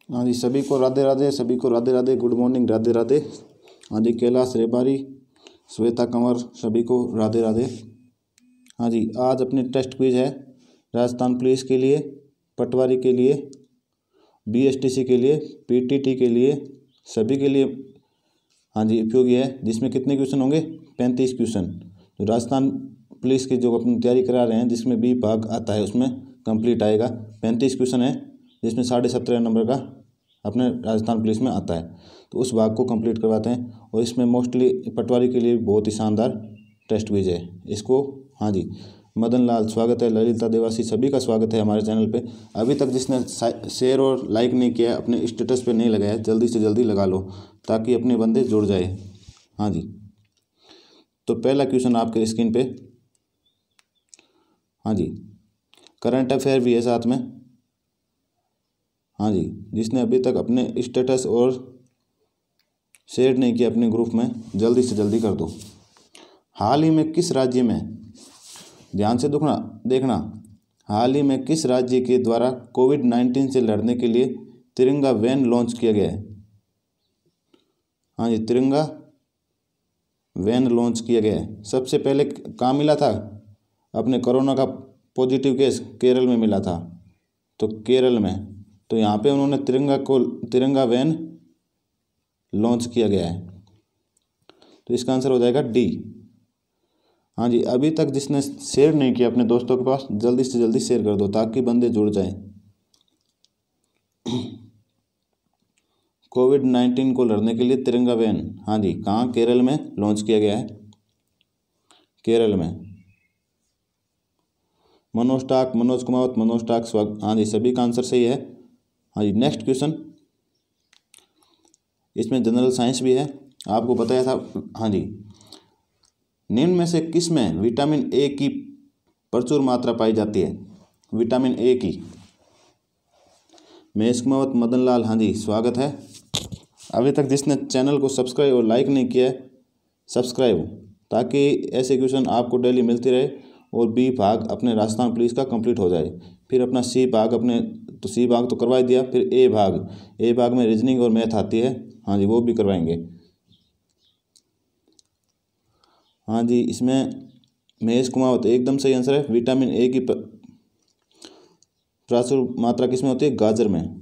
हाँ जी, सभी को राधे राधे, सभी को राधे राधे, गुड मॉर्निंग, राधे राधे। हाँ जी, कैलाश रेबारी, श्वेता कंवर, सभी को राधे राधे। हाँ जी, आज अपनी टेस्ट क्विज है राजस्थान पुलिस के लिए, पटवारी के लिए, बीएसटीसी के लिए, पीटीटी के लिए, सभी के लिए हाँ जी उपयोगी है। जिसमें कितने क्वेश्चन होंगे? 35 क्वेश्चन। तो राजस्थान पुलिस की जो अपनी तैयारी करा रहे हैं, जिसमें बी भाग आता है उसमें कंप्लीट आएगा। 35 क्वेश्चन है, जिसमें 17.5 नंबर का अपने राजस्थान पुलिस में आता है। तो उस भाग को कंप्लीट करवाते हैं। और इसमें मोस्टली पटवारी के लिए बहुत ही शानदार टेस्ट क्विज है इसको। हाँ जी, मदन लाल स्वागत है, ललिता देवासी, सभी का स्वागत है हमारे चैनल पे। अभी तक जिसने शेयर और लाइक नहीं किया है, अपने स्टेटस पे नहीं लगाया है, जल्दी से जल्दी लगा लो ताकि अपने बंदे जुड़ जाए। हाँ जी, तो पहला क्वेश्चन आपके स्क्रीन पे। हाँ जी, करंट अफेयर भी है साथ में। हाँ जी, जिसने अभी तक अपने स्टेटस और शेयर नहीं किया अपने ग्रुप में, जल्दी से जल्दी कर दो। हाल ही में किस राज्य में, ध्यान से देखना, हाल ही में किस राज्य के द्वारा कोविड-19 से लड़ने के लिए तिरंगा वैन लॉन्च किया गया है? हाँ जी, तिरंगा वैन लॉन्च किया गया है। सबसे पहले कहाँ मिला था अपने कोरोना का पॉजिटिव केस? केरल में मिला था। तो केरल में, तो यहाँ पे उन्होंने तिरंगा वैन लॉन्च किया गया है। तो इसका आंसर हो जाएगा डी। हाँ जी, अभी तक जिसने शेयर नहीं किया अपने दोस्तों के पास, जल्दी से जल्दी शेयर कर दो ताकि बंदे जुड़ जाएं। कोविड-19 को लड़ने के लिए तिरंगा वैन, हाँ जी, कहाँ? केरल में लॉन्च किया गया है, केरल में। मनोज कुमावत, हाँ जी, सभी का आंसर सही है। हाँ जी, नेक्स्ट क्वेश्चन, इसमें जनरल साइंस भी है, आपको बताया था। हाँ जी, निम्न में से किस में विटामिन ए की प्रचुर मात्रा पाई जाती है? विटामिन ए की। महेश कुमावत, मदन लाल, हाँ जी, स्वागत है। अभी तक जिसने चैनल को सब्सक्राइब और लाइक नहीं किया है, सब्सक्राइब, ताकि ऐसे क्वेश्चन आपको डेली मिलती रहे और बी भाग अपने राजस्थान पुलिस का कंप्लीट हो जाए। फिर अपना सी भाग तो सी भाग तो करवा ही दिया, फिर ए भाग में रीजनिंग और मैथ आती है, हाँ जी, वो भी करवाएंगे। हाँ जी, इसमें महेश कुमावत एकदम सही आंसर है। विटामिन ए की प्रचुर मात्रा किस में होती है? गाजर में।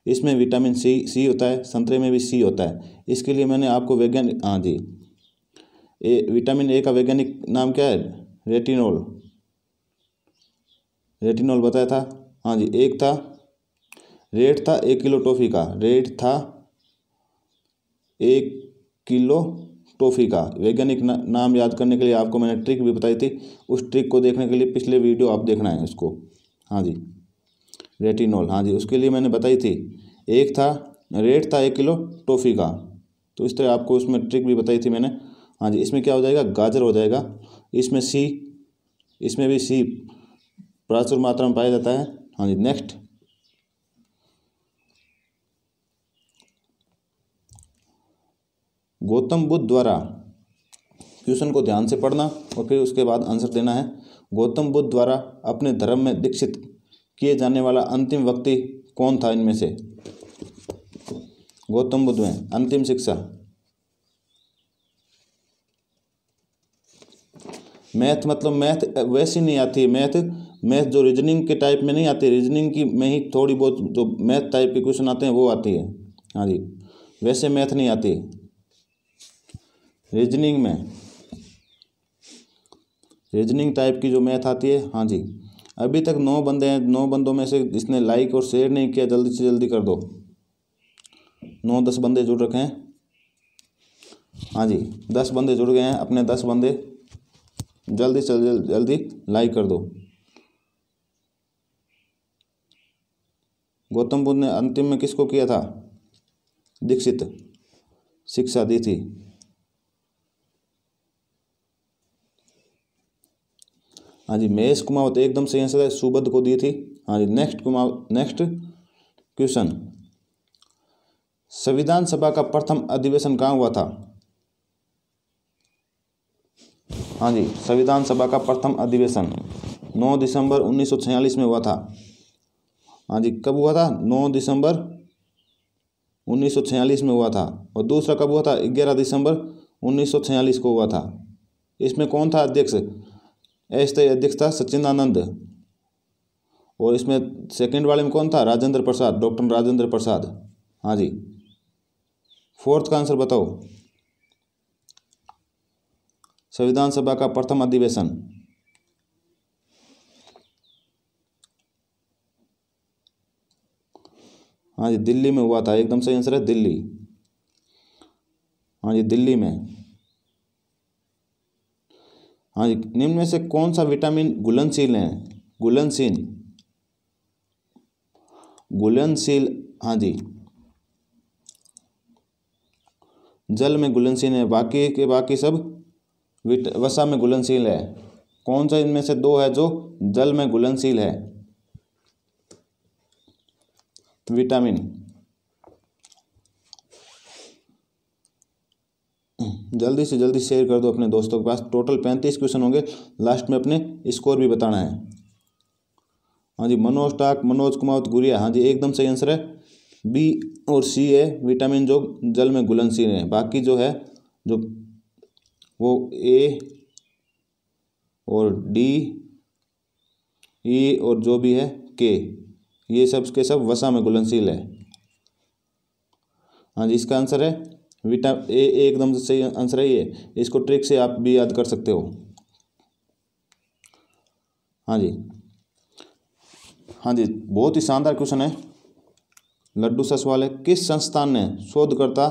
इसमें विटामिन सी होता है, संतरे में भी सी होता है। इसके लिए मैंने आपको वैज्ञानिक, हाँ जी, विटामिन ए का वैज्ञानिक नाम क्या है? रेटिनॉल बताया था। हाँ जी, रेट था 1 किलो टॉफ़ी का, रेट था 1 किलो टॉफ़ी का। वैज्ञानिक नाम याद करने के लिए आपको मैंने ट्रिक भी बताई थी। उस ट्रिक को देखने के लिए पिछले वीडियो आप देखना है उसको। हाँ जी, रेटिनॉल, हाँ जी, उसके लिए मैंने बताई थी। रेट था 1 किलो टॉफ़ी का। तो इस तरह आपको उसमें ट्रिक भी बताई थी मैंने। हाँ जी, इसमें क्या हो जाएगा? गाजर हो जाएगा। इसमें भी सी प्रचुर मात्रा में पाया जाता है। हाँ जी, नेक्स्ट, गौतम बुद्ध द्वारा, क्वेश्चन को ध्यान से पढ़ना और फिर उसके बाद आंसर देना है। गौतम बुद्ध द्वारा अपने धर्म में दीक्षित किए जाने वाला अंतिम व्यक्ति कौन था इनमें से? गौतम बुद्ध में अंतिम शिक्षा। मैथ मतलब मैथ वैसी नहीं आती है, मैथ जो रीजनिंग के टाइप में नहीं आती, रीजनिंग की में ही थोड़ी बहुत जो मैथ टाइप के क्वेश्चन आते हैं वो आती है। हाँ जी, वैसे मैथ नहीं आती रीजनिंग में, रीजनिंग टाइप की जो मैथ आती है। हाँ जी, अभी तक 9 बंदे हैं, 9 बंदों में से जिसने लाइक और शेयर नहीं किया, जल्दी से जल्दी कर दो। 9-10 बंदे जुड़ रखे हैं। हाँ जी, 10 बंदे जुड़ गए हैं, अपने 10 बंदे जल्दी से जल्दी लाइक कर दो। गौतम बुद्ध ने अंतिम में किसको किया था? दीक्षित, शिक्षा दी थी। हाँ जी, महेश कुमावत एकदम सही आंसर है, सुबोध को दी थी। हाँ जी, नेक्स्ट क्वेश्चन, संविधान सभा का प्रथम अधिवेशन कहाँ हुआ था? हाँ जी, संविधान सभा का प्रथम अधिवेशन 9 दिसंबर 1946 में हुआ था। हाँ जी, कब हुआ था? 9 दिसंबर 1946 में हुआ था। और दूसरा कब हुआ था? 11 दिसंबर 1946 को हुआ था। इसमें कौन था अध्यक्ष? अस्थायी अध्यक्ष था सच्चिदानंद। और इसमें सेकंड वाले में कौन था? राजेंद्र प्रसाद, डॉक्टर राजेंद्र प्रसाद। हाँ जी। फोर्थ का आंसर बताओ। संविधान सभा का प्रथम अधिवेशन। हाँ जी, दिल्ली में हुआ था। एकदम सही आंसर है दिल्ली। हाँ जी, दिल्ली में। हाँ जी, निम्न में से कौन सा विटामिन घुलनशील है? घुलनशील, घुलनशील। हाँ जी, जल में घुलनशील है, बाकी के बाकी सब वसा में घुलनशील है। कौन सा इनमें से दो है जो जल में घुलनशील है? विटामिन। जल्दी से जल्दी शेयर कर दो अपने दोस्तों के पास। टोटल 35 क्वेश्चन होंगे, लास्ट में अपने स्कोर भी बताना है। हाँ जी, मनोज टाक, मनोज कुमावत गुरिया। हाँ जी, एकदम सही आंसर है बी और सी है, विटामिन जो जल में घुलनशील है। बाकी जो है जो वो ए और डी, ई और जो भी है के, ये सब के सब वसा में घुलनशील है। हाँ जी, इसका आंसर है ए। एकदम से सही आंसर है ये। इसको ट्रिक से आप भी याद कर सकते हो। हाँ जी, हाँ जी, बहुत ही शानदार क्वेश्चन है। लड्डू सा सवाल है, किस संस्थान ने शोधकर्ता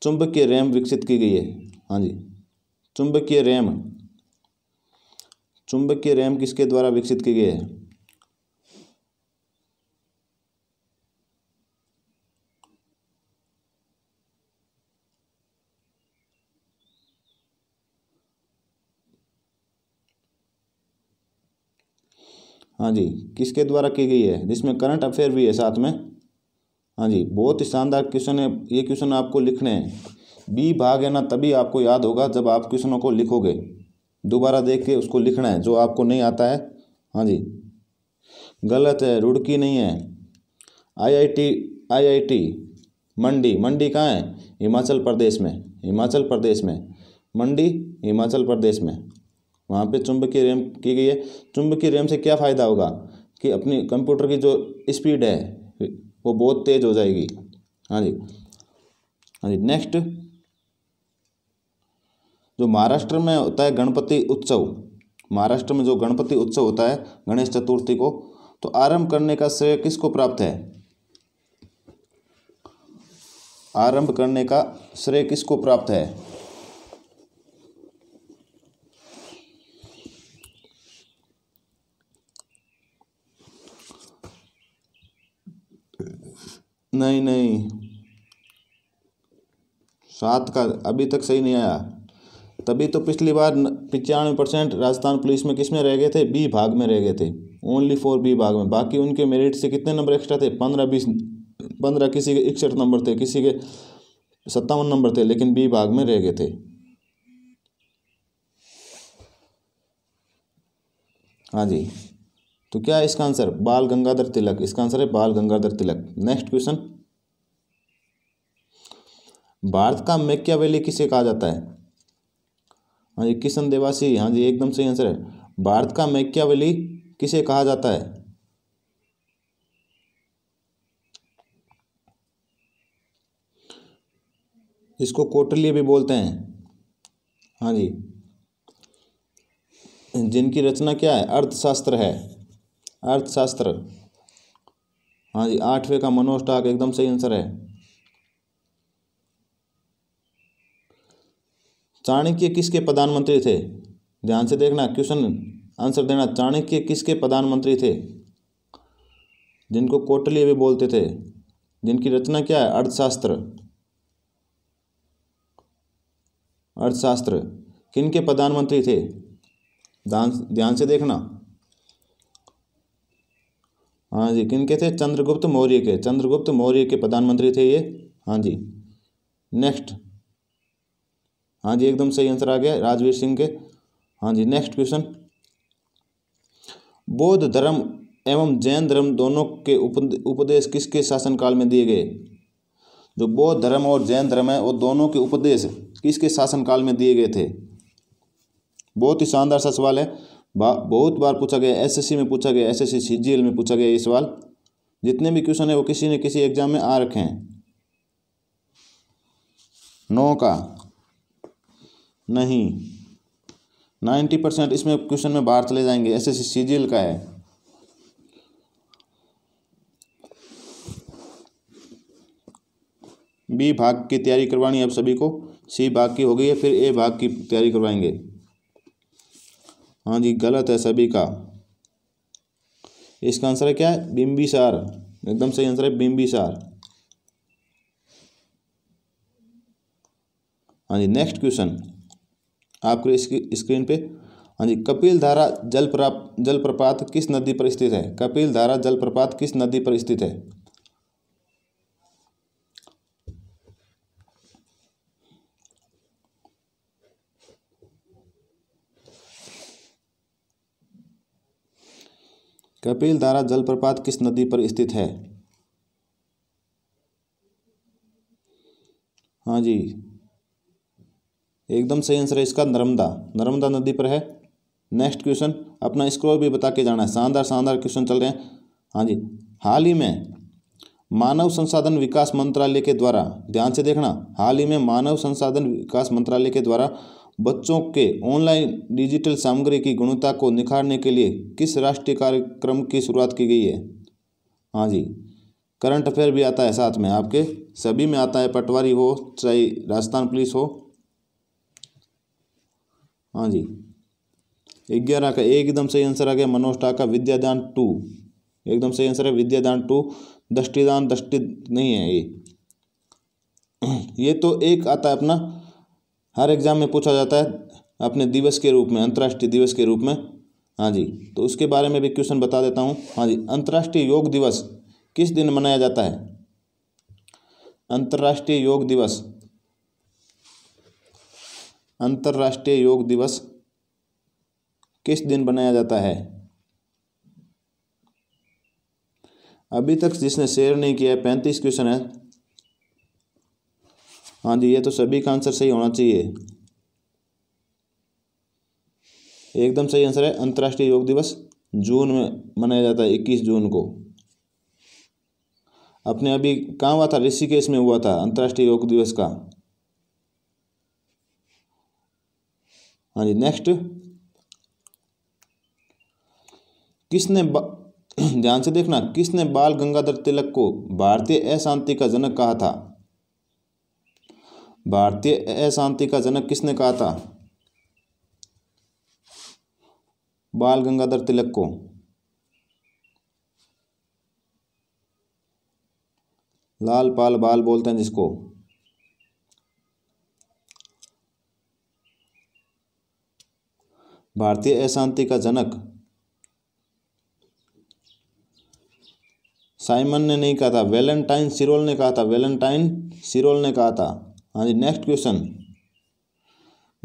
चुंबकीय रैम विकसित की गई है? हाँ जी, चुंबकीय रैम, चुंबकीय रैम किसके द्वारा विकसित की गई है? हाँ जी, किसके द्वारा की गई है, जिसमें करंट अफेयर भी है साथ में। हाँ जी, बहुत ही शानदार क्वेश्चन है। ये क्वेश्चन आपको लिखने हैं। बी भाग है ना, तभी आपको याद होगा जब आप क्वेश्चनों को लिखोगे। दोबारा देख के उसको लिखना है जो आपको नहीं आता है। हाँ जी, गलत है, रुड़की नहीं है। आईआईटी मंडी। मंडी कहाँ है? हिमाचल प्रदेश में। हिमाचल प्रदेश में मंडी, हिमाचल प्रदेश में। वहाँ पे चुंबकीय रैम की गई है। चुंबकीय रैम से क्या फ़ायदा होगा कि अपनी कंप्यूटर की जो स्पीड है वो बहुत तेज़ हो जाएगी। हाँ जी, हाँ जी। नेक्स्ट, जो महाराष्ट्र में होता है गणपति उत्सव, महाराष्ट्र में जो गणपति उत्सव होता है गणेश चतुर्थी को, तो आरंभ करने का श्रेय किसको प्राप्त है? आरंभ करने का श्रेय किसको प्राप्त है? नहीं नहीं, 7 का अभी तक सही नहीं आया। तभी तो पिछली बार 95% राजस्थान पुलिस में किस में रह गए थे? बी भाग में रह गए थे। ओनली फॉर बी भाग में। बाकी उनके मेरिट से कितने नंबर एक्स्ट्रा थे? 15-20, 15, किसी के 61 नंबर थे, किसी के 57 नंबर थे, लेकिन बी भाग में रह गए थे। हाँ जी, तो क्या है इसका आंसर? बाल गंगाधर तिलक। इसका आंसर है बाल गंगाधर तिलक। नेक्स्ट क्वेश्चन, भारत का मैकियावेली किसे कहा जाता है? हाँ जी, किशन देवासी। हाँ जी, एकदम सही आंसर है। भारत का मैकियावेली किसे कहा जाता है? इसको कौटिल्य भी बोलते हैं। हाँ जी, जिनकी रचना क्या है? अर्थशास्त्र है, अर्थशास्त्र। हाँ जी, 8वें का मनोज टाक। एकदम सही आंसर है। चाणक्य किसके प्रधानमंत्री थे? ध्यान से देखना, क्वेश्चन आंसर देना। चाणक्य किसके प्रधानमंत्री थे? जिनको कौटिल्य भी बोलते थे, जिनकी रचना क्या है? अर्थशास्त्र, अर्थशास्त्र। किनके प्रधानमंत्री थे? ध्यान से देखना। हाँ जी, किनके थे? चंद्रगुप्त मौर्य के। चंद्रगुप्त मौर्य के प्रधानमंत्री थे ये। हाँ जी। नेक्स्ट, हाँ जी, एकदम सही आंसर आ गया, राजवीर सिंह के। हाँ जी, नेक्स्ट क्वेश्चन, बौद्ध धर्म एवं जैन धर्म दोनों के उपदेश किसके शासनकाल में दिए गए? जो बौद्ध धर्म और जैन धर्म है वो दोनों के उपदेश किसके शासनकाल में दिए गए थे। बहुत ही शानदार सा सवाल है, बहुत बार पूछा गया, एसएससी में पूछा गया, एसएससी सीजीएल में पूछा गया ये सवाल। जितने भी क्वेश्चन है वो किसी न किसी एग्जाम में आ रखे हैं। 9 का नहीं, 90% इसमें क्वेश्चन में बाहर चले जाएंगे। एसएससी सीजीएल का है। बी भाग की तैयारी करवानी है अब सभी को। सी भाग की हो गई है, फिर ए भाग की तैयारी करवाएंगे। हाँ जी, गलत है सभी का। इसका आंसर है क्या है? बिंबिसार। एकदम सही आंसर है बिंबिसार। हाँ जी, नेक्स्ट क्वेश्चन आपके स्क्रीन पे। हाँ जी, कपिल धारा जलप्रपात किस नदी पर स्थित है? कपिल धारा जलप्रपात किस नदी पर स्थित है? कपिल धारा जलप्रपात किस नदी पर स्थित है? हाँ जी, एकदम सही आंसर है इसका नर्मदा नदी पर है। नेक्स्ट क्वेश्चन, अपना स्कोर भी बता के जाना है। शानदार क्वेश्चन चल रहे हैं। हाँ जी, हाल ही में मानव संसाधन विकास मंत्रालय के द्वारा, ध्यान से देखना, हाल ही में मानव संसाधन विकास मंत्रालय के द्वारा बच्चों के ऑनलाइन डिजिटल सामग्री की गुणवत्ता को निखारने के लिए किस राष्ट्रीय कार्यक्रम की शुरुआत की गई है? हाँ जी, करंट अफेयर भी आता है साथ में, आपके सभी में आता है, पटवारी हो चाहे राजस्थान पुलिस हो। हाँ जी, 11 का एकदम सही आंसर आ गया मनोज का विद्यादान 2। एकदम सही आंसर है विद्यादान 2। दृष्टिदान दृष्टि नहीं है ये तो एक आता है अपना, हर एग्जाम में पूछा जाता है अपने दिवस के रूप में, अंतर्राष्ट्रीय दिवस के रूप में। हाँ जी, तो उसके बारे में भी क्वेश्चन बता देता हूँ। हाँ जी, अंतर्राष्ट्रीय योग दिवस किस दिन मनाया जाता है? अंतर्राष्ट्रीय योग दिवस, अंतर्राष्ट्रीय योग दिवस किस दिन मनाया जाता है? अभी तक जिसने शेयर नहीं किया है, 35 क्वेश्चन है। हाँ जी, ये तो सभी का आंसर सही होना चाहिए। एकदम सही आंसर है अंतर्राष्ट्रीय योग दिवस जून में मनाया जाता है, 21 जून को। अपने अभी कहाँ हुआ था? ऋषिकेश में हुआ था अंतर्राष्ट्रीय योग दिवस का। हाँ जी, नेक्स्ट, किसने ध्यान से देखना, किसने बाल गंगाधर तिलक को भारतीय अशांति का जनक कहा था? भारतीय अशांति का जनक किसने कहा था बाल गंगाधर तिलक को? लाल पाल बाल बोलते हैं जिसको। भारतीय अशांति का जनक साइमन ने नहीं कहा था, वैलेंटाइन सिरोल ने कहा था, वैलेंटाइन सिरोल ने कहा था। हाँ जी, नेक्स्ट क्वेश्चन,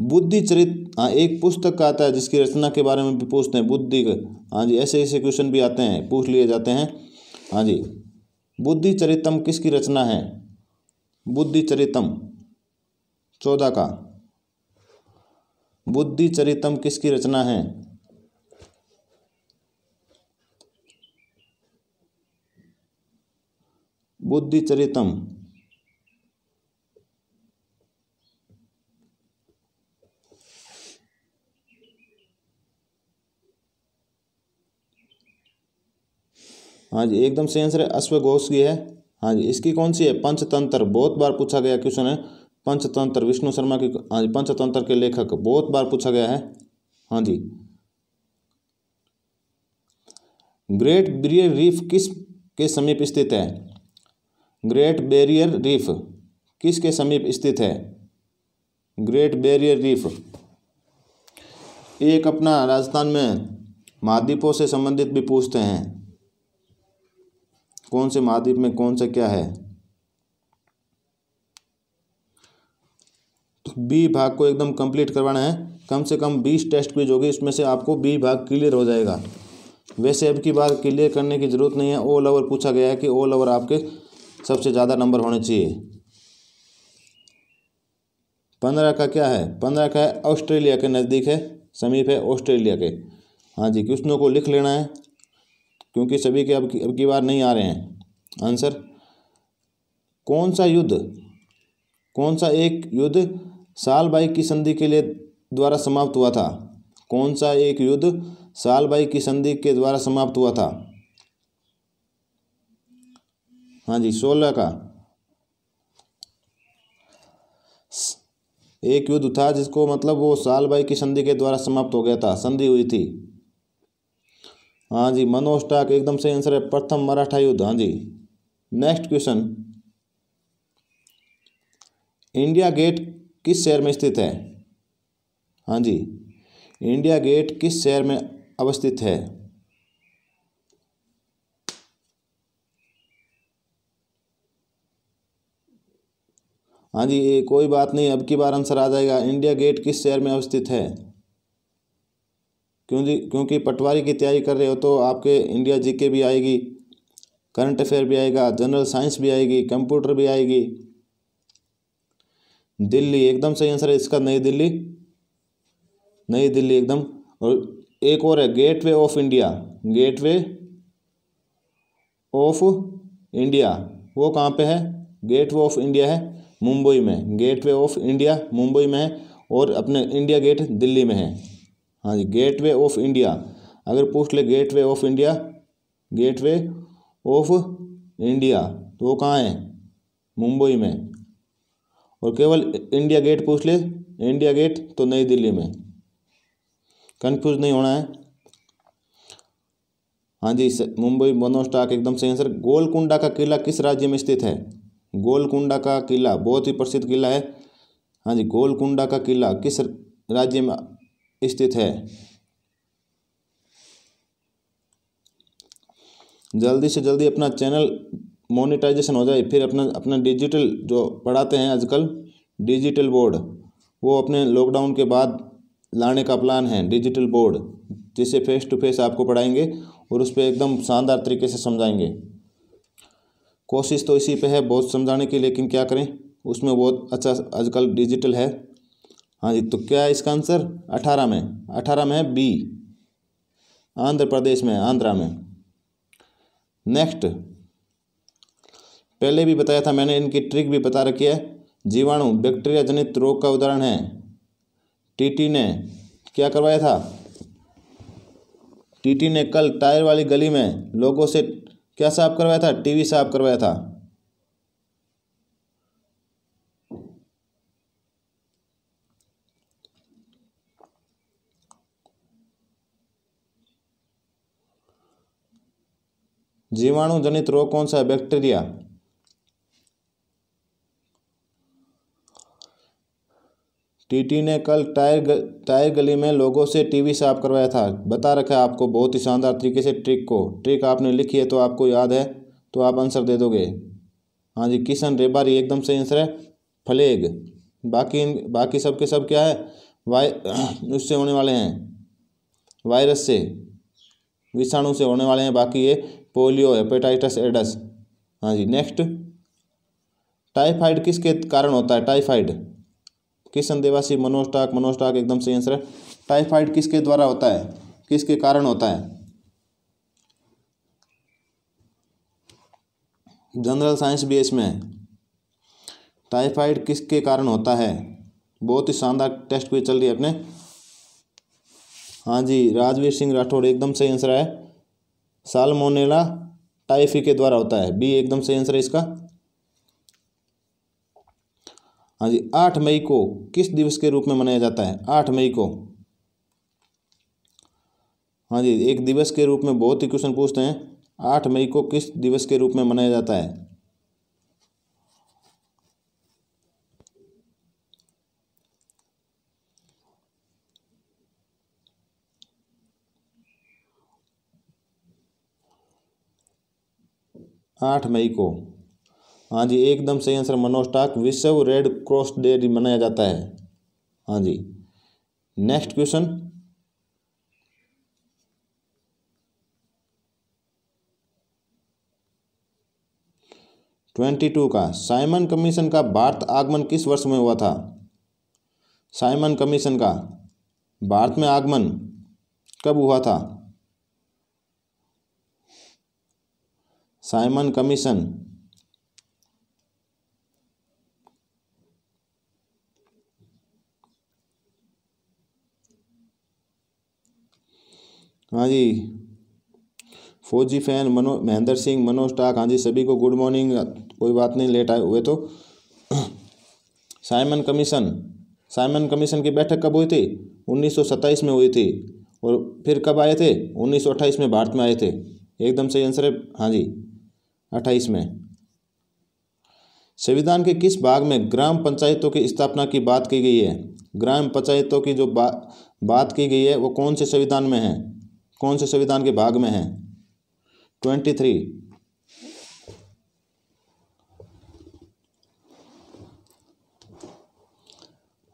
बुद्धि चरित, हाँ एक पुस्तक का आता है जिसकी रचना के बारे में भी पूछते हैं, बुद्धि। हाँ जी, ऐसे क्वेश्चन भी आते हैं, पूछ लिए जाते हैं। हाँ जी, बुद्धि चरितम किसकी रचना है? बुद्धि चरितम 14 का, बुद्धि चरितम किसकी रचना है? बुद्धि चरितम हाँ जी, एकदम सही आंसर है अश्वघोष की है। हाँ जी, इसकी कौन सी है? पंचतंत्र, बहुत बार पूछा गया क्वेश्चन है पंचतंत्र, विष्णु शर्मा की। हाँ जी, पंचतंत्र के लेखक, बहुत बार पूछा गया है। हाँ जी, ग्रेट बैरियर रीफ किस के समीप स्थित है? ग्रेट बैरियर रीफ किस के समीप स्थित है? ग्रेट बैरियर रीफ एक अपना राजस्थान में महाद्वीपों से संबंधित भी पूछते हैं, कौन से महाद्वीप में कौन सा क्या है। तो बी भाग को एकदम कंप्लीट करवाना है, कम से कम 20 टेस्ट क्विज होगी, इसमें से आपको बी भाग क्लियर हो जाएगा। वैसे अब की बार क्लियर करने की ज़रूरत नहीं है, ऑल ओवर पूछा गया है कि ऑल ओवर आपके सबसे ज़्यादा नंबर होने चाहिए। 15 का क्या है, 15 का है ऑस्ट्रेलिया के नज़दीक है, समीप है ऑस्ट्रेलिया के। हाँ जी, क्वेश्चनों को लिख लेना है क्योंकि सभी के अब की बार नहीं आ रहे हैं आंसर। कौन सा एक युद्ध सालबाई की संधि के लिए द्वारा समाप्त हुआ था? कौन सा एक युद्ध सालबाई की संधि के द्वारा समाप्त हुआ था? हाँ जी, 16 का एक युद्ध था जिसको मतलब वो सालबाई की संधि के द्वारा समाप्त हो गया था, संधि हुई थी। हाँ जी, मनोस्टाक एकदम सही आंसर है, प्रथम मराठा युद्ध। हाँ जी। नेक्स्ट क्वेश्चन, इंडिया गेट किस शहर में स्थित है? हाँ जी, इंडिया गेट किस शहर में अवस्थित है? हाँ जी, ये कोई बात नहीं, अब की बार आंसर आ जाएगा। इंडिया गेट किस शहर में अवस्थित है? क्योंकि पटवारी की तैयारी कर रहे हो तो आपके इंडिया जीके भी आएगी, करंट अफेयर भी आएगा, जनरल साइंस भी आएगी, कंप्यूटर भी आएगी। दिल्ली एकदम सही आंसर है इसका, नई दिल्ली, नई दिल्ली एकदम। और एक और है, gateway of India, gateway of India, वो कहाँ पे है? गेटवे ऑफ इंडिया है मुंबई में, गेटवे ऑफ इंडिया मुंबई में है और अपने इंडिया गेट दिल्ली में है। हाँ जी, गेटवे ऑफ इंडिया, अगर पूछ ले gateway of India, gateway of India तो वो कहाँ है? मुंबई में। और केवल इंडिया गेट पूछ ले, इंडिया गेट तो नई दिल्ली में। कंफ्यूज नहीं होना है। हाँ जी, मुंबई मनोस्टाक एकदम सही आंसर। गोलकुंडा का किला किस राज्य में स्थित है? गोलकुंडा का किला बहुत ही प्रसिद्ध किला है। हाँ जी, गोलकुंडा का किला किस राज्य में स्थित है? जल्दी से जल्दी अपना चैनल मोनेटाइजेशन हो जाए, फिर अपना डिजिटल जो पढ़ाते हैं आजकल, डिजिटल बोर्ड, वो अपने लॉकडाउन के बाद लाने का प्लान है, डिजिटल बोर्ड, जिससे फेस टू फेस आपको पढ़ाएंगे और उस पर एकदम शानदार तरीके से समझाएंगे। कोशिश तो इसी पे है बहुत समझाने की, लेकिन क्या करें, उसमें बहुत अच्छा आजकल डिजिटल है। हाँ जी, तो क्या है इसका आंसर? 18 में, 18 में है बी, आंध्र प्रदेश में, आंध्रा में। नेक्स्ट, पहले भी बताया था मैंने, इनकी ट्रिक भी बता रखी है। जीवाणु बैक्टीरिया जनित रोग का उदाहरण है। टीटी ने क्या करवाया था? टीटी ने कल टायर वाली गली में लोगों से क्या साफ करवाया था? टीवी साफ करवाया था। जीवाणु जनित रोग कौन सा है? बैक्टीरिया। टीटी ने कल टायर गली में लोगों से टीवी साफ करवाया था। बता रखा है आपको बहुत ही शानदार तरीके से ट्रिक को। ट्रिक आपने लिखी है तो आपको याद है तो आप आंसर दे दोगे। हाँ जी, किशन रेबारी एकदम सही आंसर है, फ्लेग। बाकी सब के सब क्या है? उससे होने वाले हैं, वायरस से, विषाणु से होने वाले हैं। बाकी ये पोलियो, हेपेटाइटिस, एडस। हाँ जी। नेक्स्ट, टाइफाइड किसके कारण होता है? टाइफाइड, किशन देवासी, मनोस्टाक एकदम सही आंसर है। टाइफाइड किसके द्वारा होता है, किसके कारण होता है? जनरल साइंस भी इसमें है। टाइफाइड किसके कारण होता है? बहुत ही शानदार टेस्ट भी चल रही है अपने। हाँ जी, राजवीर सिंह राठौड़ एकदम सही आंसर है, साल्मोनेला टाइफी के द्वारा होता है, बी एकदम सही आंसर है इसका। हाँ जी, 8 मई को किस दिवस के रूप में मनाया जाता है? 8 मई को, हाँ जी, एक दिवस के रूप में बहुत ही क्वेश्चन पूछते हैं। 8 मई को किस दिवस के रूप में मनाया जाता है? 8 मई को, हाँ जी, एकदम सही आंसर मनोस्टाक, विश्व रेड क्रॉस डे मनाया जाता है। हाँ जी। नेक्स्ट क्वेश्चन, 22 का, साइमन कमीशन का भारत आगमन किस वर्ष में हुआ था? साइमन कमीशन का भारत में आगमन कब हुआ था? साइमन कमीशन हाँ जी, फौजी फैन महेंद्र सिंह, मनोज टाक, हाँ जी सभी को गुड मॉर्निंग। कोई बात नहीं, लेट आए हुए तो। साइमन कमीशन की बैठक कब हुई थी? 1927 में हुई थी। और फिर कब आए थे? 1928 में भारत में आए थे। एकदम सही आंसर है, हाँ जी 28 में। संविधान के किस भाग में ग्राम पंचायतों की स्थापना की बात की गई है? ग्राम पंचायतों की जो बात की गई है वो कौन से संविधान में है? कौन से संविधान के भाग में है? 23।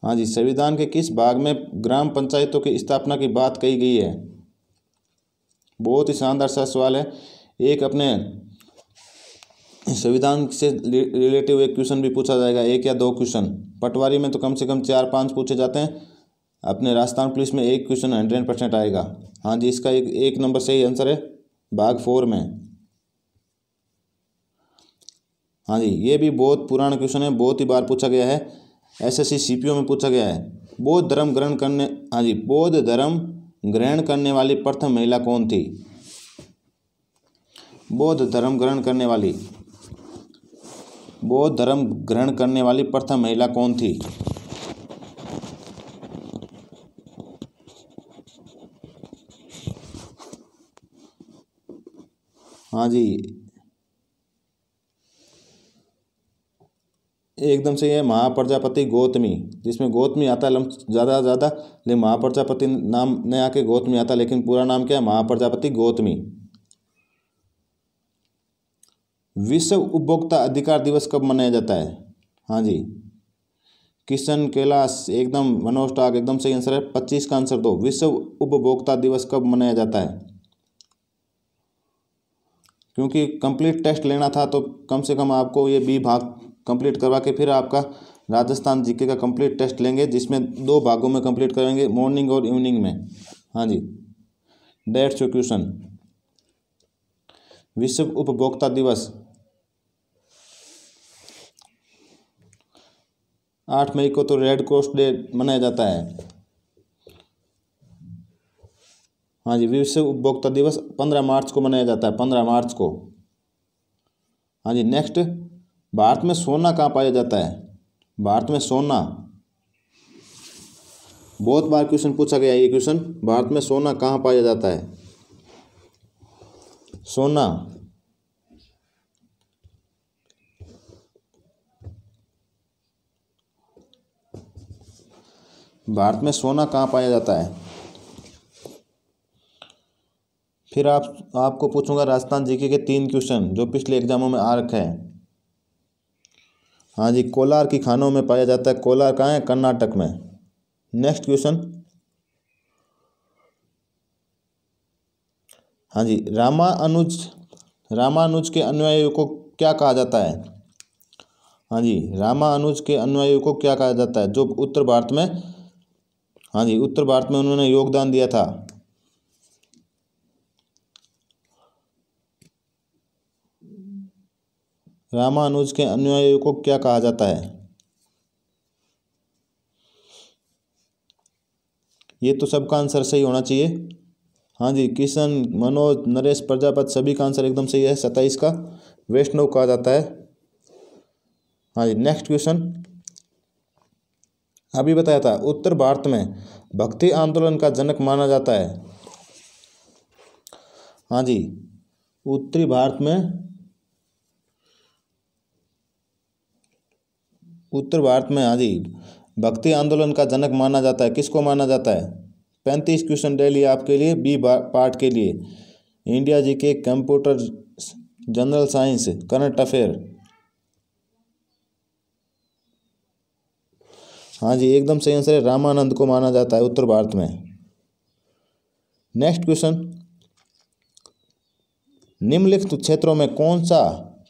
हाँ जी, संविधान के किस भाग में ग्राम पंचायतों की स्थापना की बात कही गई है? बहुत ही शानदार सा सवाल है। एक अपने संविधान से रिलेटिव एक क्वेश्चन भी पूछा जाएगा, एक या दो क्वेश्चन। पटवारी में तो कम से कम 4-5 पूछे जाते हैं। अपने राजस्थान पुलिस में एक क्वेश्चन 100% आएगा। हाँ जी, इसका एक नंबर सही आंसर है भाग 4 में। हाँ जी, ये भी बहुत पुराना क्वेश्चन है, बहुत ही बार पूछा गया है। एसएससी सीपीओ में पूछा गया है। बौद्ध धर्म ग्रहण करने वाली प्रथम महिला कौन थी? बौद्ध धर्म ग्रहण करने वाली प्रथम महिला कौन थी? हाँ जी, एकदम से ये महाप्रजापति गौतमी, जिसमें गौतमी आता है ज़्यादा लेकिन महाप्रजापति नाम नहीं आके गौतमी आता, लेकिन पूरा नाम क्या है? महाप्रजापति गौतमी। विश्व उपभोक्ता अधिकार दिवस कब मनाया जाता है? हाँ जी, किशन कैलाश, एकदम मनोज टाक, एकदम सही आंसर है। 25 का आंसर दो। विश्व उपभोक्ता दिवस कब मनाया जाता है? क्योंकि कंप्लीट टेस्ट लेना था तो कम से कम आपको ये बी भाग कंप्लीट करवा के फिर आपका राजस्थान जीके का कंप्लीट टेस्ट लेंगे, जिसमें 2 भागों में कंप्लीट करेंगे, मॉर्निंग और इवनिंग में। हाँ जी, दैट्स योर क्वेश्चन। विश्व उपभोक्ता दिवस 8 मई को तो रेड क्रॉस डे मनाया जाता है। हाँ जी, विश्व उपभोक्ता दिवस 15 मार्च को मनाया जाता है, 15 मार्च को। हाँ जी, नेक्स्ट, भारत में सोना कहाँ पाया जाता है? भारत में सोना, बहुत बार क्वेश्चन पूछा गया है ये क्वेश्चन। भारत में सोना कहाँ पाया जाता है? सोना, भारत में सोना कहाँ पाया जाता है? फिर आपको पूछूंगा राजस्थान जीके के 3 क्वेश्चन जो पिछले एग्जामों में आ रखे हैं। हाँ जी, कोलार की खानों में पाया जाता है। कोलार कहाँ है? कर्नाटक में। नेक्स्ट क्वेश्चन, हाँ जी, रामानुज के अनुयायियों को क्या कहा जाता है? हाँ जी, रामानुज के अनुयायियों को क्या कहा जाता है? जो उत्तर भारत में, हाँ जी, उत्तर भारत में उन्होंने योगदान दिया था। रामानुज के अनुयायियों को क्या कहा जाता है? ये तो सबका आंसर सही होना चाहिए। हाँ जी, किशन, मनोज, नरेश, प्रजापति, सभी का आंसर एकदम सही है। 27 का वैष्णव कहा जाता है। हाँ जी, नेक्स्ट क्वेश्चन, अभी बताया था उत्तर भारत में भक्ति आंदोलन का जनक माना जाता है। हाँ जी, उत्तरी भारत में हाँ जी, भक्ति आंदोलन का जनक माना जाता है। किसको माना जाता है? 35 क्वेश्चन डेली आपके लिए बी पार्ट के लिए। India GK, computer, general science, current affair. हाँ जी, एकदम सही आंसर है, रामानंद को माना जाता है उत्तर भारत में। नेक्स्ट क्वेश्चन, निम्नलिखित क्षेत्रों में कौन सा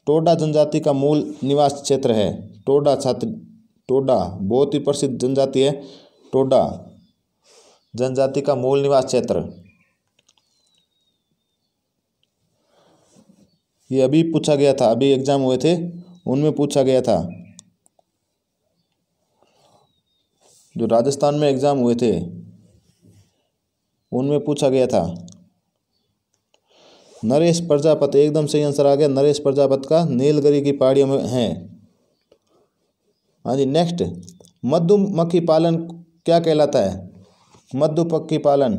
टोडा जनजाति का मूल निवास क्षेत्र है? टोडा बहुत ही प्रसिद्ध जनजाति है टोडा जनजाति का मूल निवास क्षेत्र। ये अभी पूछा गया था, अभी एग्जाम हुए थे उनमें पूछा गया था, जो राजस्थान में एग्जाम हुए थे उनमें पूछा गया था। नरेश प्रजापति, एकदम सही आंसर आ गया। नरेश प्रजापति का नीलगिरी की पहाड़ियों में है। हाँ जी, नेक्स्ट, मधुमक्खी पालन क्या कहलाता है? मधुमक्खी पालन,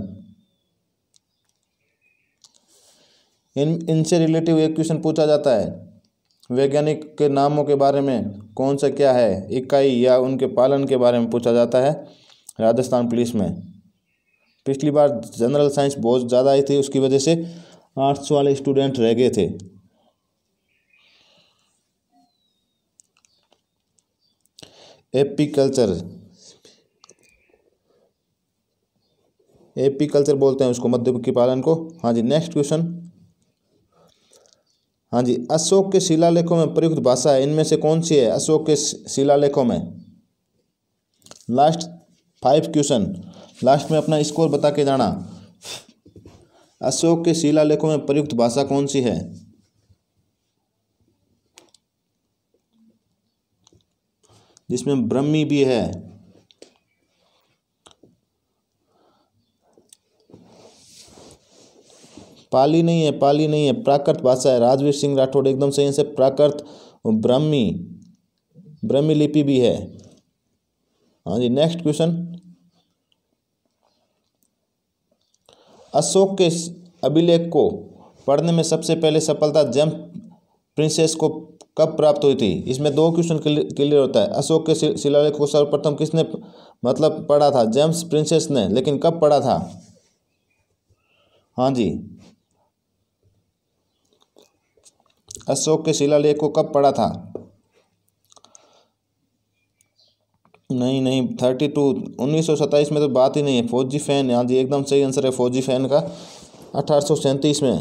इनसे रिलेटिव एक क्वेश्चन पूछा जाता है। वैज्ञानिक के नामों के बारे में कौन सा क्या है, इकाई या उनके पालन के बारे में पूछा जाता है राजस्थान पुलिस में। पिछली बार जनरल साइंस बहुत ज़्यादा आई थी, उसकी वजह से आर्ट्स वाले स्टूडेंट रह गए थे। एपीकल्चर बोलते हैं उसको, मधुमक्खी पालन को। हाँ जी, नेक्स्ट क्वेश्चन। हाँ जी, अशोक के शिलालेखों में प्रयुक्त भाषा इनमें से कौन सी है? अशोक के शिलालेखों में, लास्ट 5 क्वेश्चन, लास्ट में अपना स्कोर बता के जाना। अशोक के शिलालेखों में प्रयुक्त भाषा कौन सी है? जिसमें ब्रह्मी भी है। पाली नहीं है, पाली नहीं है, प्राकृत भाषा है। राजवीर सिंह राठौड़, एकदम सही से, प्राकृत ब्रह्मी लिपि भी है। हाँ जी, नेक्स्ट क्वेश्चन। अशोक के अभिलेख को पढ़ने में सबसे पहले सफलता जेम्स प्रिंसेस को कब प्राप्त हुई थी? इसमें 2 क्वेश्चन क्लियर होता है। अशोक के शिलालेख को सर्वप्रथम किसने मतलब पढ़ा था? जेम्स प्रिंसेस ने, लेकिन कब पढ़ा था? हाँ जी, अशोक के शिलालेख को कब पढ़ा था? नहीं 1927 में तो बात ही नहीं है। फौजी फैन, हाँ जी, एकदम सही आंसर है फौजी फैन का, 1837 में।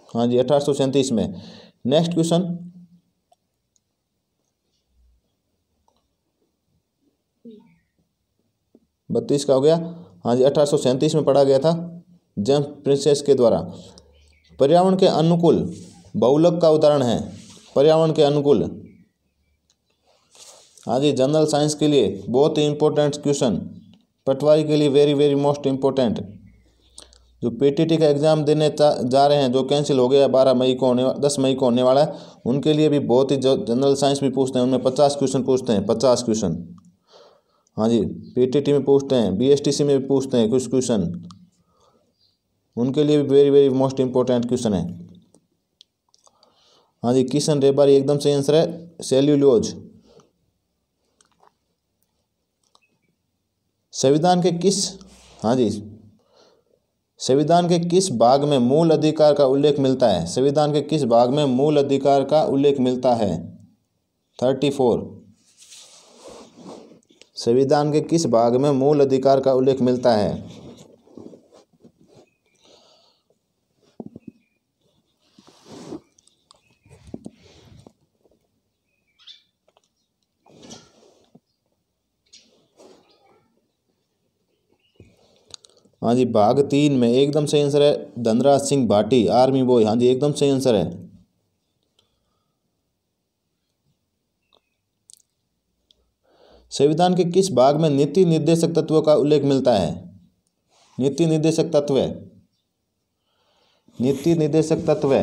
हाँ जी, 1837 में। Next question. 32 का हो गया। हाँ जी, 1837 में पढ़ा गया था जेम्स प्रिंसेस के द्वारा। पर्यावरण के अनुकूल बहुलक का उदाहरण है? पर्यावरण के अनुकूल, हाँ जी, जनरल साइंस के लिए बहुत ही इंपॉर्टेंट क्वेश्चन, पटवारी के लिए वेरी वेरी मोस्ट इम्पोर्टेंट। जो पीटीटी का एग्ज़ाम देने जा रहे हैं, जो कैंसिल हो गया 10 मई को होने वाला है, उनके लिए भी बहुत ही जनरल साइंस भी पूछते हैं, उनमें 50 क्वेश्चन पूछते हैं, 50 क्वेश्चन। हाँ जी, पीटीटी में पूछते हैं, बीएसटीसी में भी पूछते हैं कुछ क्वेश्चन, उनके लिए भी very very most important question है। हाँ जी, किशन रेबारी, एकदम सही आंसर है, सेल्यूलोज। संविधान के किस, हाँ जी, संविधान के किस भाग में मूल अधिकार का उल्लेख मिलता है? संविधान के किस भाग में मूल अधिकार का उल्लेख मिलता है? 34। संविधान के किस भाग में मूल अधिकार का उल्लेख मिलता है? हाँ जी, भाग 3 में, एकदम सही आंसर है धनराज सिंह भाटी, आर्मी बॉय। हाँ जी, एकदम सही आंसर है। संविधान के किस भाग में नीति निर्देशक तत्वों का उल्लेख मिलता है? नीति निर्देशक तत्व, नीति निर्देशक तत्व,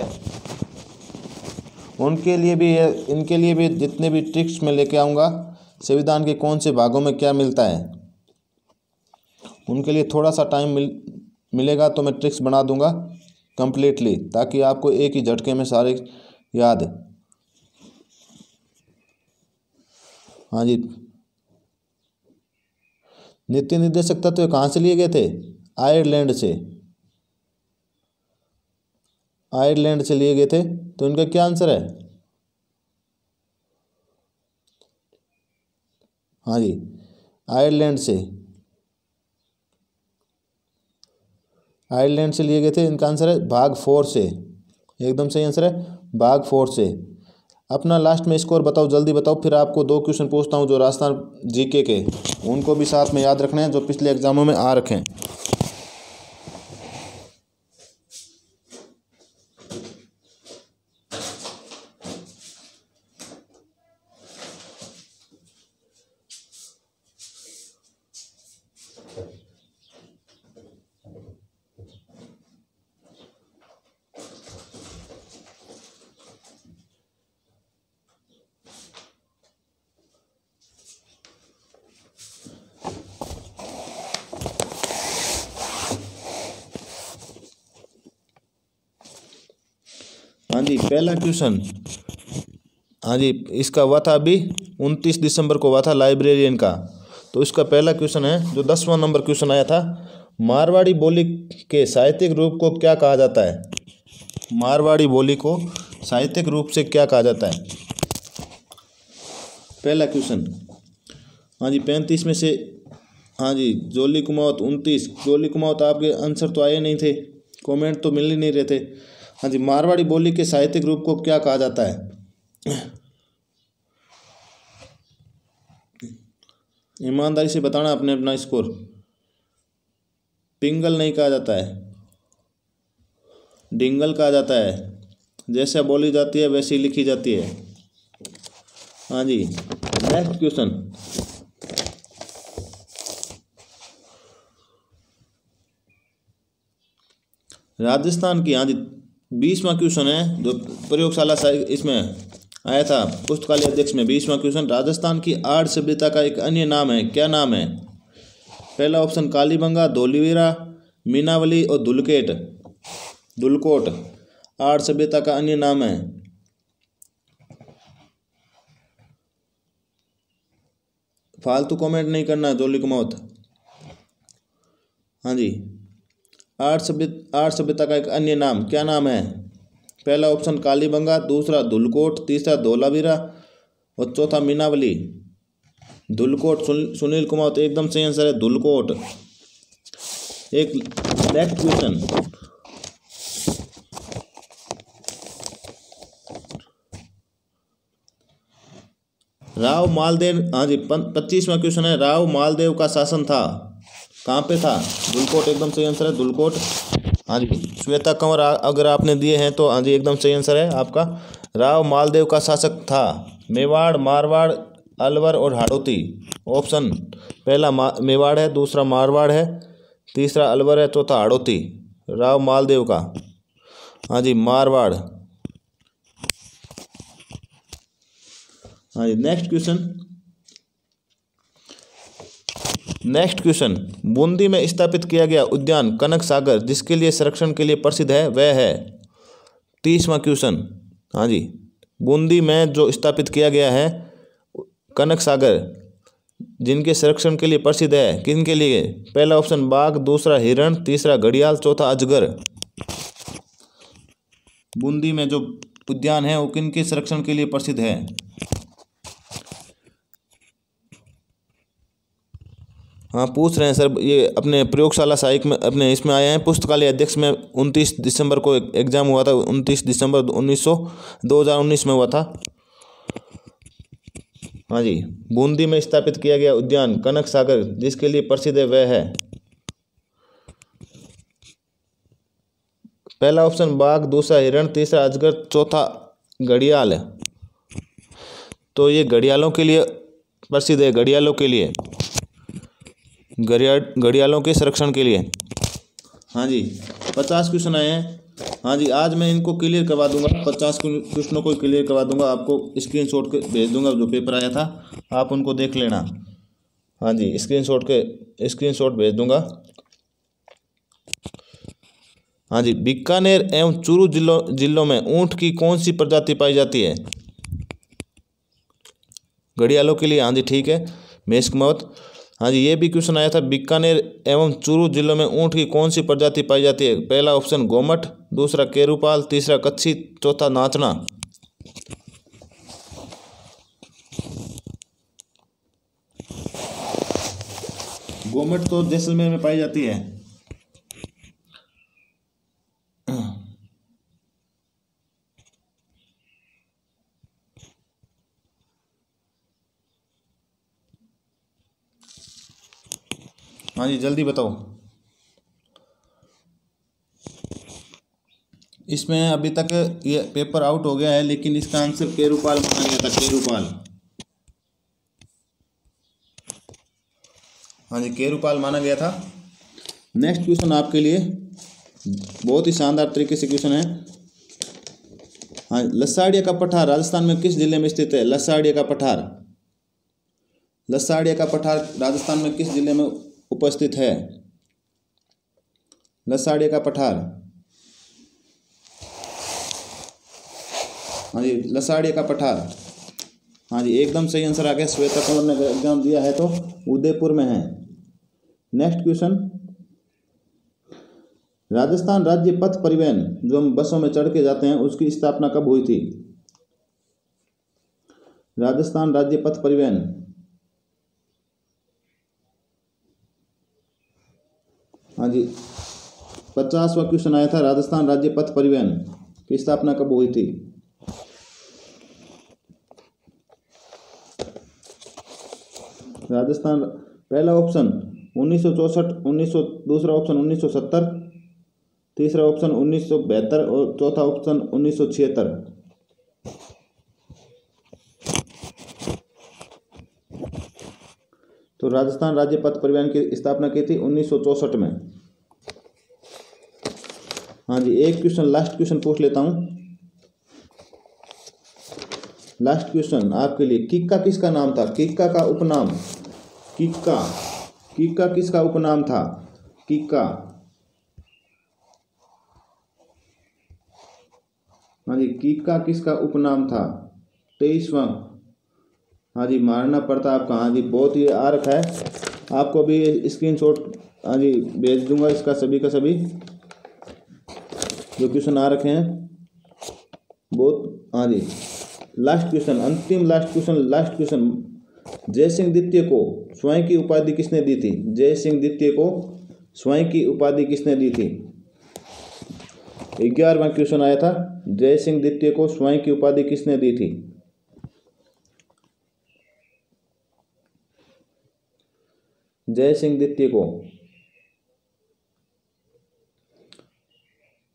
उनके लिए भी है, इनके लिए भी जितने भी ट्रिक्स में लेके आऊँगा, संविधान के कौन से भागों में क्या मिलता है, उनके लिए थोड़ा सा टाइम मिलेगा तो मैं ट्रिक्स बना दूंगा कंप्लीटली, ताकि आपको एक ही झटके में सारे याद। हाँ जी, नीति निर्देशक तत्व कहाँ से लिए गए थे? आयरलैंड से, आयरलैंड से लिए गए थे। तो इनका क्या आंसर है? हाँ जी, आयरलैंड से, आयरलैंड से लिए गए थे। इनका आंसर है भाग 4 से, एकदम सही आंसर है भाग 4 से। अपना लास्ट में स्कोर बताओ, जल्दी बताओ, फिर आपको 2 क्वेश्चन पूछता हूँ जो राजस्थान जीके के, उनको भी साथ में याद रखने हैं जो पिछले एग्जामों में आ रखे हैं। हाँ जी, पहला क्वेश्चन, हाँ जी, इसका हुआ था अभी 29 दिसंबर को हुआ था, लाइब्रेरियन का। तो इसका पहला क्वेश्चन है जो 10वां नंबर क्वेश्चन आया था, मारवाड़ी बोली के साहित्यिक रूप को क्या कहा जाता है? मारवाड़ी बोली को साहित्यिक रूप से क्या कहा जाता है? पहला क्वेश्चन। हाँ जी, 35 में से, हाँ जी, जोली कुमावत 29, जोली कुमावत आपके आंसर तो आए नहीं थे, कमेंट तो मिल ही नहीं रहे थे। हाँ जी, मारवाड़ी बोली के साहित्यिक रूप को क्या कहा जाता है? ईमानदारी से बताना अपने अपना स्कोर। पिंगल नहीं कहा जाता है, डिंगल कहा जाता है, जैसा बोली जाती है वैसी लिखी जाती है। हाँ जी, नेक्स्ट क्वेश्चन। राजस्थान की, हाँ जी, 20वां क्वेश्चन है जो प्रयोगशाला इसमें आया था पुस्तकालय अध्यक्ष में। 20वां क्वेश्चन, राजस्थान की आर्य सभ्यता का एक अन्य नाम है, क्या नाम है? पहला ऑप्शन कालीबंगा, धोलीवीरा, मीनावली और धुलकेट, धुलकोट आर्य सभ्यता का अन्य नाम है। फालतू कमेंट नहीं करना, जोली कुमावत। हाँ जी, आर्य सभ्यता का एक अन्य नाम, क्या नाम है? पहला ऑप्शन कालीबंगा, दूसरा धुलकोट, तीसरा धोलावीरा और चौथा मीनावली। धुलकोट, सुनील कुमावत एकदम सही आंसर है, धुलकोट। एक नेक्स्ट क्वेश्चन, राव मालदेव, हाँ जी, 25वां क्वेश्चन है, राव मालदेव का शासन था, कहाँ पे था? धुलकोट एकदम सही आंसर है, धुलकोट। हाँ जी, श्वेता कंवर अगर आपने दिए हैं तो हाँ जी एकदम सही आंसर है आपका। राव मालदेव का शासक था मेवाड़, मारवाड़, अलवर और हाड़ौती। ऑप्शन पहला मेवाड़ है, दूसरा मारवाड़ है, तीसरा अलवर है, चौथा हाड़ौती। राव मालदेव का, हाँ जी, मारवाड़। हाँ जी, नेक्स्ट क्वेश्चन, बूंदी में स्थापित किया गया उद्यान कनक सागर जिसके लिए संरक्षण के लिए प्रसिद्ध है वह है? 30वां क्वेश्चन, हाँ जी, बूंदी में जो स्थापित किया गया है कनक सागर जिनके संरक्षण के लिए प्रसिद्ध है, किन के लिए? पहला ऑप्शन बाघ, दूसरा हिरण, तीसरा घड़ियाल, चौथा अजगर। बूंदी में जो उद्यान है वो किन के संरक्षण के लिए प्रसिद्ध है? हाँ, पूछ रहे हैं सर, ये अपने प्रयोगशाला सहायक में अपने इसमें आए हैं, पुस्तकालय अध्यक्ष में 29 दिसंबर को एग्जाम हुआ था, 29 दिसंबर 2019 में हुआ था। हाँ जी, बूंदी में स्थापित किया गया उद्यान कनक सागर जिसके लिए प्रसिद्ध है वह है? पहला ऑप्शन बाघ, दूसरा हिरण, तीसरा अजगर, चौथा घड़ियाल है। तो ये घड़ियालों के लिए प्रसिद्ध है, घड़ियालों के लिए, घड़ियालों के संरक्षण के लिए। हाँ जी, 50 क्वेश्चन आए हैं। हाँ जी, आज मैं इनको क्लियर करवा दूंगा, 50 क्वेश्चनों को क्लियर करवा दूंगा, आपको स्क्रीनशॉट के भेज दूंगा जो पेपर आया था, आप उनको देख लेना। हाँ जी, स्क्रीनशॉट भेज दूंगा। हाँ जी, बीकानेर एवं चूरू जिलों में ऊंट की कौन सी प्रजाति पाई जाती है? घड़ियालों के लिए, हाँ जी ठीक है, मेष कुमावत। हाँ जी, ये भी क्वेश्चन आया था, बीकानेर एवं चूरू जिलों में ऊंट की कौन सी प्रजाति पाई जाती है? पहला ऑप्शन गोमट, दूसरा केरूपाल, तीसरा कच्छी, चौथा नाचना। गोमट तो जैसलमेर में पाई जाती है। हाँ जी जल्दी बताओ। इसमें अभी तक ये पेपर आउट हो गया है, लेकिन इसका आंसर केरूपाल माना गया था, केरूपाल। हाँ जी केरूपाल माना गया था। नेक्स्ट क्वेश्चन आपके लिए बहुत ही शानदार तरीके से क्वेश्चन है। हाँ, लसाड़िया का पठार राजस्थान में किस जिले में स्थित है? लसाड़िया का पठार, लसाड़िया का पठार राजस्थान में किस जिले में उपस्थित है? लसाड़िया का पठार, हाँ जी लसाड़िया का पठार। हाँ जी एकदम सही आंसर आ गया। श्वेता कंवर ने एग्जाम दिया है तो उदयपुर में है। नेक्स्ट क्वेश्चन, राजस्थान राज्य पथ परिवहन जो हम बसों में चढ़ के जाते हैं उसकी स्थापना कब हुई थी? राजस्थान राज्य पथ परिवहन, हाँ जी 50वां क्वेश्चन आया था। राजस्थान राज्य पथ परिवहन की स्थापना कब हुई थी? राजस्थान, पहला ऑप्शन 1964, दूसरा ऑप्शन 1970, तीसरा ऑप्शन 1972 और चौथा ऑप्शन 1976। तो राजस्थान राज्य पथ परिवहन की स्थापना की थी 1964 में। हाँ जी एक क्वेश्चन लास्ट क्वेश्चन पूछ लेता हूँ। लास्ट क्वेश्चन आपके लिए, किक्का किसका नाम था? किक्का का उपनाम, किक्का, किक्का किसका उपनाम था? किक्का, हाँ जी किक्का किसका उपनाम था? 23वां, हाँ जी महाराणा प्रताप का। हाँ जी बहुत ही आ रखा है, आपको भी स्क्रीनशॉट हाँ जी भेज दूंगा इसका, सभी का सभी जो क्वेश्चन आ रखे हैं बहुत। हाँ जी लास्ट क्वेश्चन, अंतिम लास्ट क्वेश्चन, लास्ट क्वेश्चन, जय सिंह द्वितीय को स्वयं की उपाधि किसने दी थी? जय सिंह द्वितीय को स्वयं की उपाधि किसने दी थी? 11वां क्वेश्चन आया था, जय सिंह द्वितीय को स्वयं की उपाधि किसने दी थी? जय सिंह द्वितीय को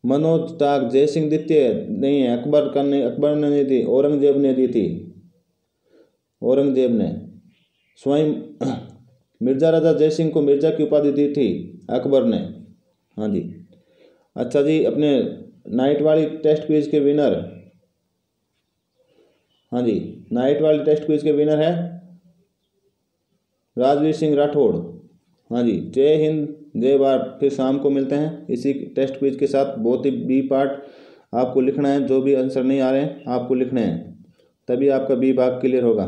मनोज ताक, जय सिंह द्वितीय नहीं है, अकबर ने दी थी, औरंगजेब ने दी थी, औरंगजेब ने। स्वयं मिर्जा राजा जय सिंह को मिर्जा की उपाधि दी थी अकबर ने। हाँ जी अच्छा जी, अपने नाइट वाली टेस्ट क्विज के विनर, हाँ जी नाइट वाली टेस्ट क्विज के विनर है राजवीर सिंह राठौड़। हाँ जी जय हिंद जय भारत। फिर शाम को मिलते हैं इसी टेस्ट क्विज के साथ। बहुत ही बी पार्ट आपको लिखना है, जो भी आंसर नहीं आ रहे हैं आपको लिखने हैं, तभी आपका बी भाग क्लियर होगा।